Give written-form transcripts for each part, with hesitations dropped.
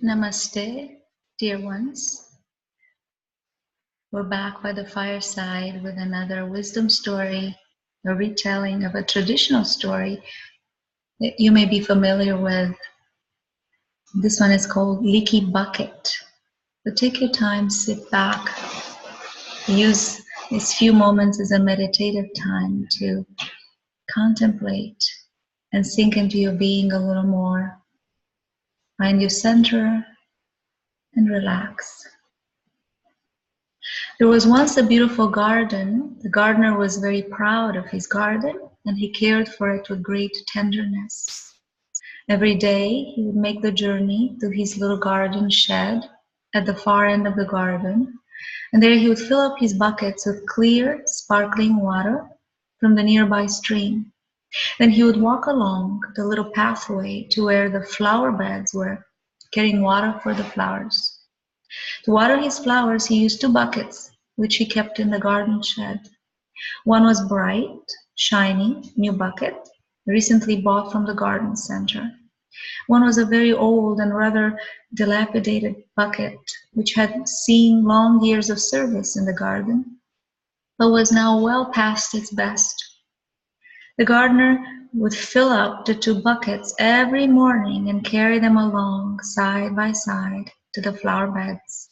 Namaste, dear ones. We're back by the fireside with another wisdom story, a retelling of a traditional story that you may be familiar with. This one is called Leaky Bucket. So take your time, sit back, use these few moments as a meditative time to contemplate and sink into your being a little more. Find your center and relax. There was once a beautiful garden. The gardener was very proud of his garden, and he cared for it with great tenderness. Every day he would make the journey to his little garden shed at the far end of the garden, and there he would fill up his buckets with clear, sparkling water from the nearby stream. Then he would walk along the little pathway to where the flower beds were, carrying water for the flowers. To water his flowers, he used 2 buckets, which he kept in the garden shed. One was bright, shiny, new bucket, recently bought from the garden center. One was a very old and rather dilapidated bucket, which had seen long years of service in the garden, but was now well past its best. The gardener would fill up the 2 buckets every morning and carry them along side by side to the flower beds.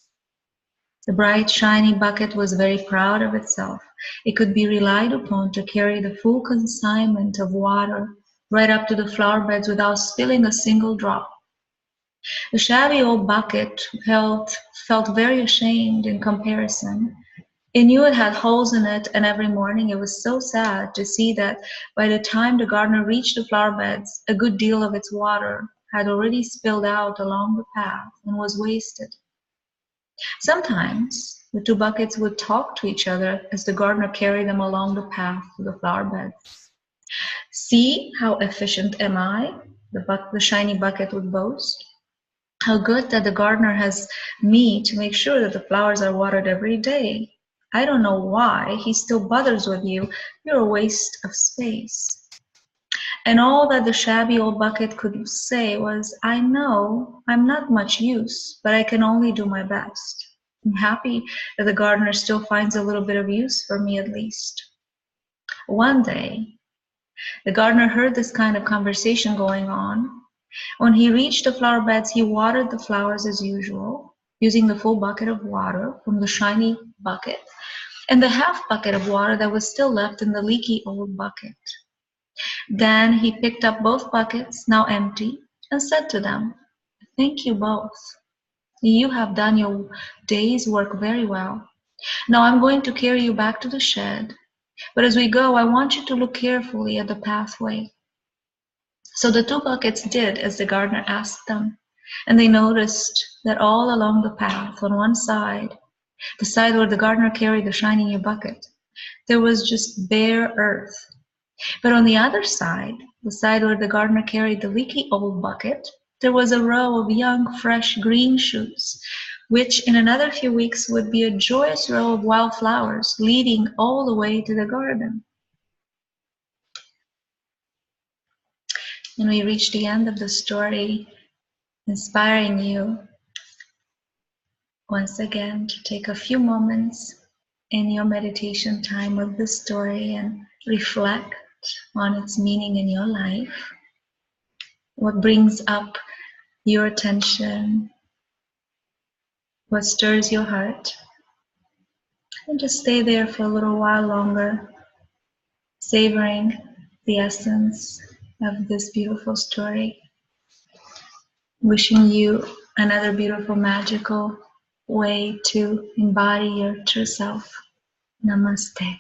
The bright, shiny bucket was very proud of itself. It could be relied upon to carry the full consignment of water right up to the flower beds without spilling a single drop. The shabby old bucket felt very ashamed in comparison. It knew it had holes in it, and every morning it was so sad to see that by the time the gardener reached the flower beds, a good deal of its water had already spilled out along the path and was wasted. Sometimes the 2 buckets would talk to each other as the gardener carried them along the path to the flower beds. "See how efficient am I?" the shiny bucket would boast. "How good that the gardener has me to make sure that the flowers are watered every day. I don't know why he still bothers with you. You're a waste of space." And all that the shabby old bucket could say was, "I know I'm not much use, but I can only do my best. I'm happy that the gardener still finds a little bit of use for me at least." One day, the gardener heard this kind of conversation going on. When he reached the flower beds, he watered the flowers as usual, using the full bucket of water from the shiny bucket and the half bucket of water that was still left in the leaky old bucket. Then he picked up both buckets, now empty, and said to them, "Thank you both. You have done your day's work very well. Now I'm going to carry you back to the shed, but as we go, I want you to look carefully at the pathway." So the 2 buckets did as the gardener asked them, and they noticed that all along the path on one side, the side where the gardener carried the shiny new bucket, there was just bare earth. But on the other side, the side where the gardener carried the leaky old bucket, there was a row of young, fresh green shoots, which in another few weeks would be a joyous row of wildflowers leading all the way to the garden. And we reach the end of the story, inspiring you once again to take a few moments in your meditation time with the story and reflect on its meaning in your life. What brings up your attention? What stirs your heart? And just stay there for a little while longer, savoring the essence of this beautiful story. Wishing you another beautiful, magical way to embody your true self. Namaste.